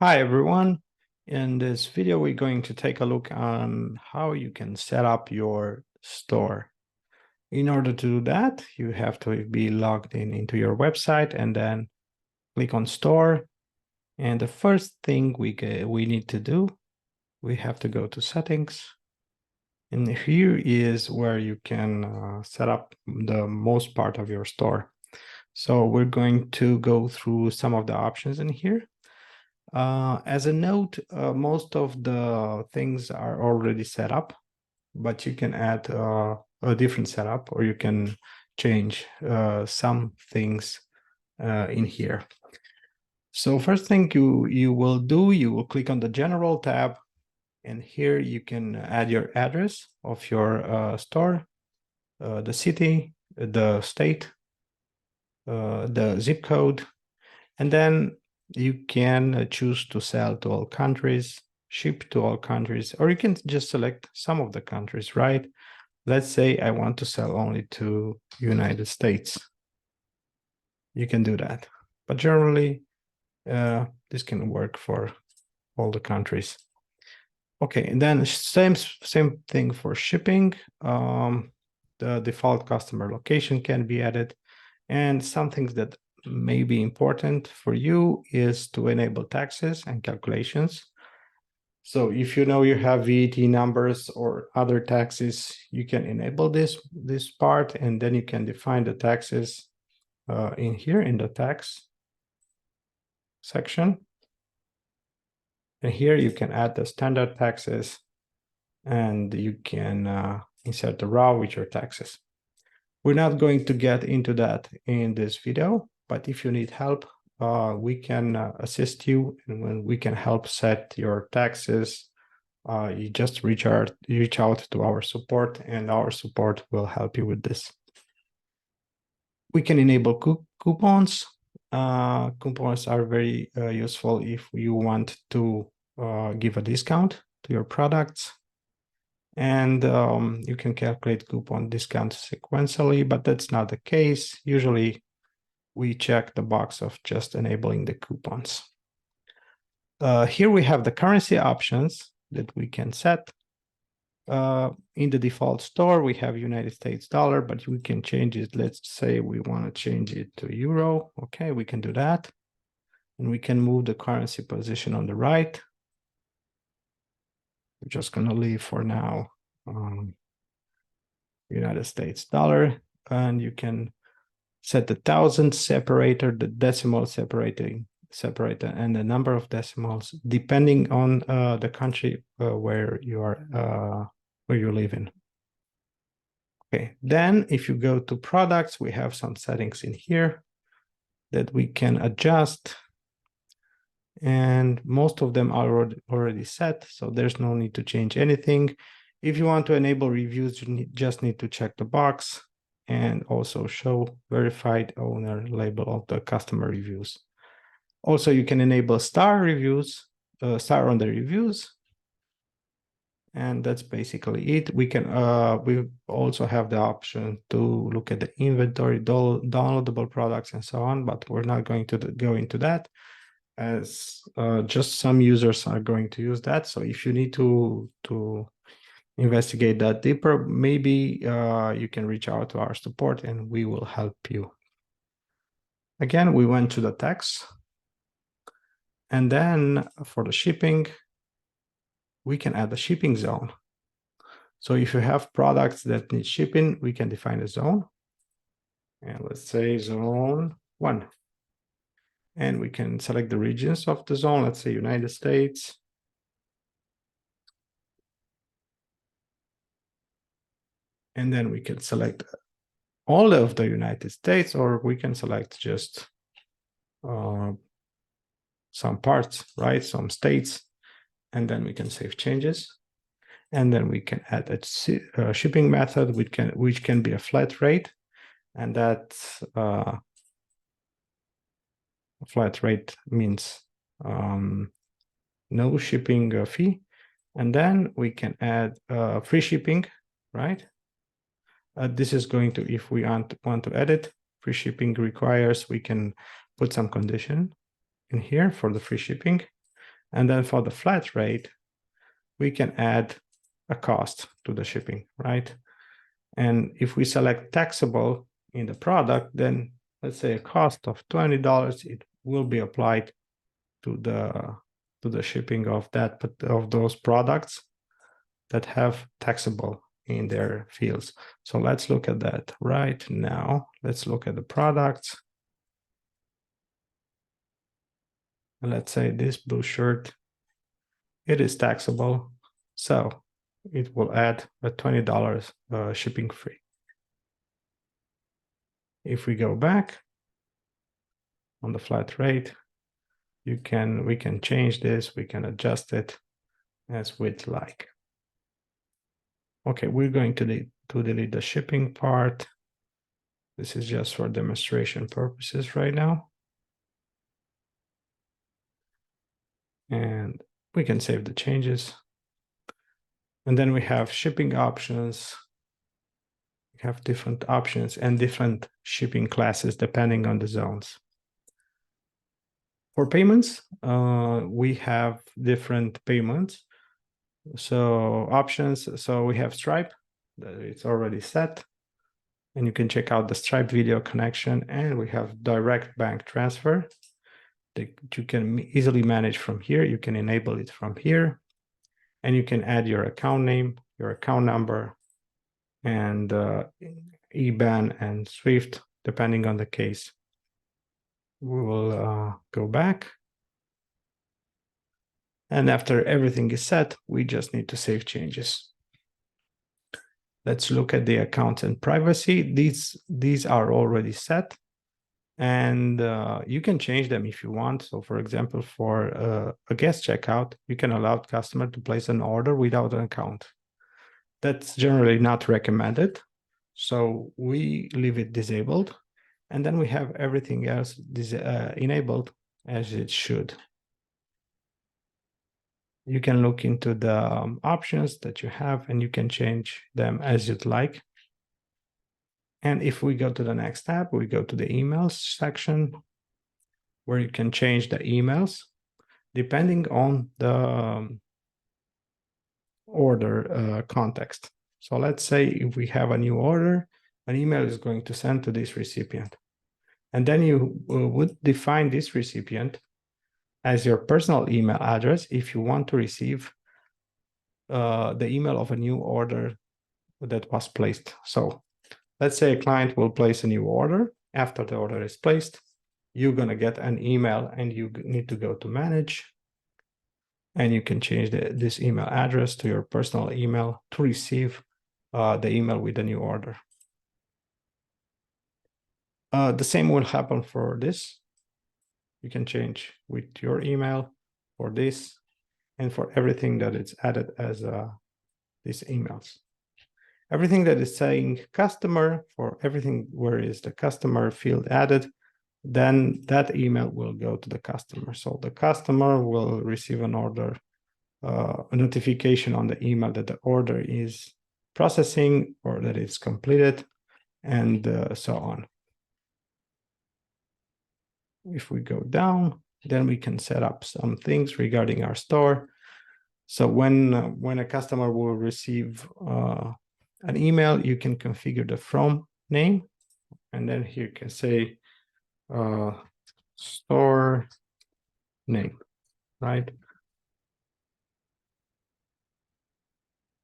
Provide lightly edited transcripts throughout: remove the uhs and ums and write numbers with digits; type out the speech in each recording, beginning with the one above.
Hi everyone. In this video, we're going to take a look on how you can set up your store. In order to do that, you have to be logged in into your website and then click on store. And the first thing we need to do, we have to go to settings. And here is where you can set up the most part of your store. So we're going to go through some of the options in here. As a note, most of the things are already set up, but you can add a different setup, or you can change some things in here. So first thing you will do, you will click on the General tab, and here you can add your address of your store, the city, the state, the zip code, and then you can choose to sell to all countries, ship to all countries, or you can just select some of the countries, right? Let's say I want to sell only to United States. You can do that. But generally, this can work for all the countries. Okay, and then same thing for shipping. The default customer location can be added. And some things that may be important for you is to enable taxes and calculations. So if you know you have VAT numbers or other taxes, you can enable this part, and then you can define the taxes in here in the tax section. And here you can add the standard taxes, and you can insert the raw with your taxes. We're not going to get into that in this video, but if you need help, we can assist you, and when we can help set your taxes, you just reach out to our support, and our support will help you with this. We can enable coupons. Coupons are very useful if you want to give a discount to your products. And you can calculate coupon discount sequentially, but that's not the case. Usually we check the box of just enabling the coupons. Here we have the currency options that we can set. In the default store, we have United States dollar, but we can change it. Let's say we want to change it to euro. Okay, we can do that. And we can move the currency position on the right. We're just going to leave for now United States dollar, and you can set the thousand separator, the decimal separator, and the number of decimals depending on the country where you are, where you live in. Okay, then if you go to products, we have some settings in here that we can adjust, and most of them are already set, so there's no need to change anything. If you want to enable reviews, you just need to check the box and also show verified owner label of the customer reviews. Also, you can enable star reviews, star on the reviews. And that's basically it. We can we also have the option to look at the inventory, downloadable products, and so on, but we're not going to go into that, as just some users are going to use that. So if you need to investigate that deeper, maybe you can reach out to our support and we will help you. Again, we went to the tax, and then for the shipping, we can add a shipping zone. So if you have products that need shipping, we can define a zone. And let's say zone 1. And we can select the regions of the zone, let's say United States. And then we can select all of the United States, or we can select just some parts, right? Some states. And then we can save changes. And then we can add a shipping method, which can be a flat rate. And that flat rate means no shipping fee. And then we can add free shipping, right? This is going to, if we want to edit, free shipping requires, we can put some condition in here for the free shipping. And then for the flat rate, we can add a cost to the shipping, right? And if we select taxable in the product, then let's say a cost of $20, it will be applied to the shipping of those products that have taxable in their fields. So let's look at that right now. Let's look at the products. And let's say this blue shirt, it is taxable. So it will add a $20 shipping fee. If we go back on the flat rate, we can change this, we can adjust it as we'd like. Okay, we're going to delete the shipping part. This is just for demonstration purposes right now. And we can save the changes. And then we have shipping options. We have different options and different shipping classes depending on the zones. For payments, we have different payments. So options, so we have Stripe, it's already set. And you can check out the Stripe video connection, and we have direct bank transfer that you can easily manage from here. You can enable it from here, and you can add your account name, your account number, and IBAN and SWIFT, depending on the case. We will go back. And after everything is set, we just need to save changes. Let's look at the accounts and privacy. These are already set, and you can change them if you want. So for example, for a guest checkout, you can allow the customer to place an order without an account. That's generally not recommended. So we leave it disabled, and then we have everything else enabled as it should. You can look into the options that you have, and you can change them as you'd like. And if we go to the next tab, we go to the emails section, where you can change the emails depending on the order context. So let's say if we have a new order, an email is going to send to this recipient. And then you would define this recipient as your personal email address if you want to receive the email of a new order that was placed. So let's say a client will place a new order. After the order is placed, you're going to get an email, and you need to go to manage, and you can change this email address to your personal email to receive the email with the new order. The same will happen for this. You can change with your email for this and for everything that is added as these emails. Everything that is saying customer, for everything where is the customer field added, then that email will go to the customer. So the customer will receive an order, a notification on the email that the order is processing or that it's completed, and so on. If we go down, then we can set up some things regarding our store. So when a customer will receive an email, you can configure the from name, and then here you can say store name, right?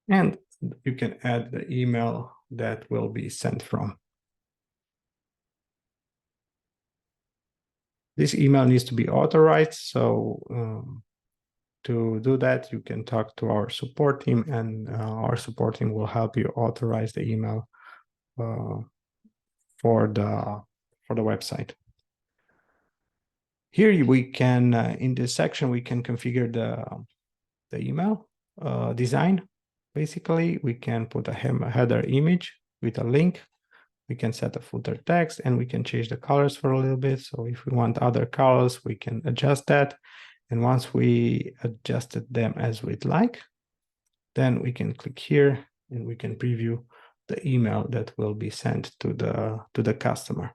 And you can add the email that will be sent from. This email needs to be authorized. So to do that, you can talk to our support team, and our support team will help you authorize the email for the website. Here we can, in this section, we can configure the email design. Basically, we can put a header image with a link. We can set a footer text, and we can change the colors for a little bit. So if we want other colors, we can adjust that. And once we adjusted them as we'd like, then we can click here and we can preview the email that will be sent to the customer.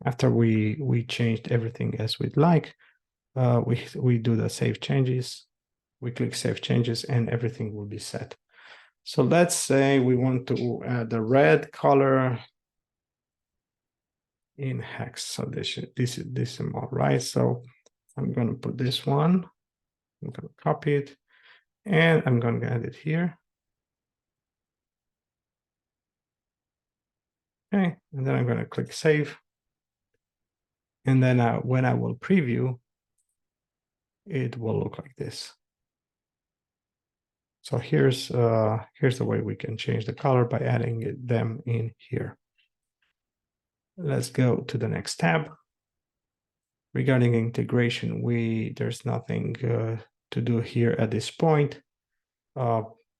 After we changed everything as we'd like, we do the save changes. We click save changes and everything will be set. So let's say we want to add the red color in hex. So this is decimal, right? So I'm going to put this one. I'm going to copy it and I'm going to add it here. Okay, and then I'm going to click save. And then when I will preview, it will look like this. So here's the way we can change the color by adding them in here. Let's go to the next tab. Regarding integration, there's nothing to do here at this point.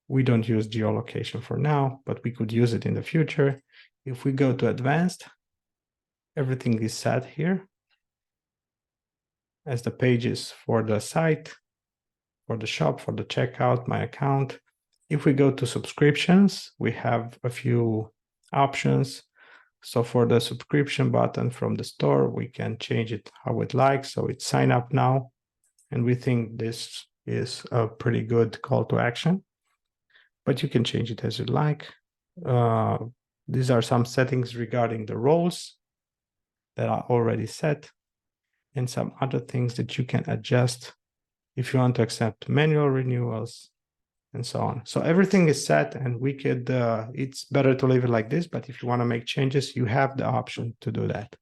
We don't use geolocation for now, but we could use it in the future. If we go to advanced, everything is set here as the pages for the site, for the shop, for the checkout, my account. If we go to subscriptions, we have a few options. So for the subscription button from the store, we can change it how we'd like. So it's sign up now. And we think this is a pretty good call to action, but you can change it as you like. These are some settings regarding the roles that are already set and some other things that you can adjust if you want to accept manual renewals and so on. So everything is set and we could, it's better to leave it like this, but if you want to make changes, you have the option to do that.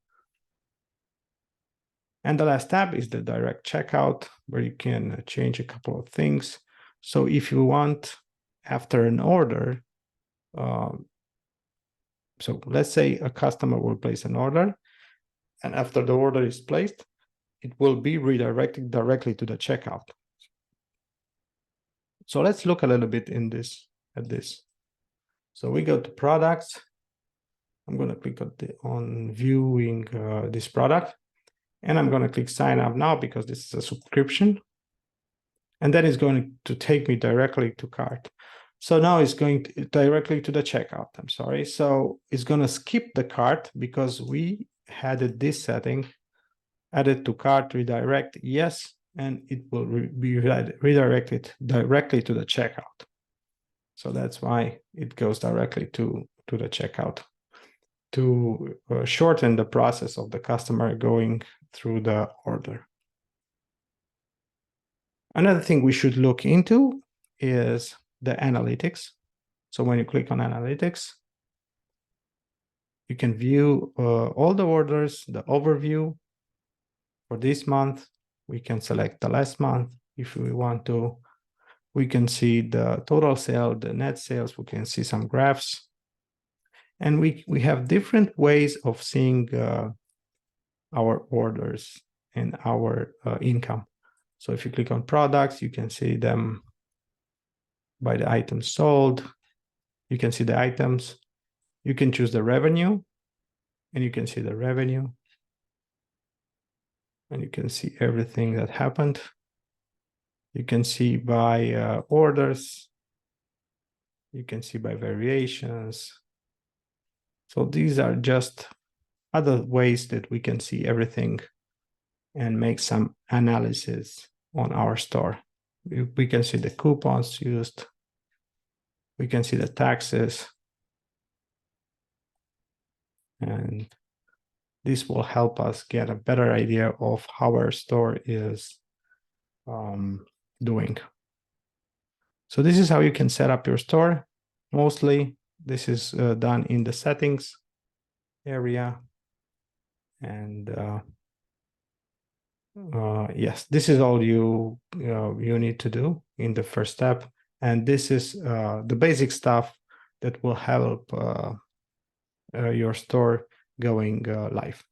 And the last tab is the direct checkout, where you can change a couple of things. So if you want, after an order, so let's say a customer will place an order, and after the order is placed, it will be redirected directly to the checkout. So let's look a little bit at this. So we go to products. I'm going to click on viewing this product, and I'm going to click sign up now because this is a subscription. And then it's going to take me directly to cart. So now it's going directly to the checkout. I'm sorry. So it's going to skip the cart because we had this setting, added to cart, redirect, yes, and it will be redirected directly to the checkout. So that's why it goes directly to the checkout, to shorten the process of the customer going through the order. Another thing we should look into is the analytics. So when you click on analytics, you can view all the orders, the overview for this month. We can select the last month if we want to. We can see the total sale, the net sales. We can see some graphs. And we have different ways of seeing our orders and our income. So if you click on products, you can see them by the items sold. You can see the items. You can choose the revenue, and you can see the revenue. And you can see everything that happened. You can see by orders. You can see by variations. So these are just other ways that we can see everything and make some analysis on our store. We can see the coupons used. We can see the taxes. And this will help us get a better idea of how our store is doing. So this is how you can set up your store. Mostly this is done in the settings area. And yes, this is all you need to do in the first step. And this is the basic stuff that will help your store going live.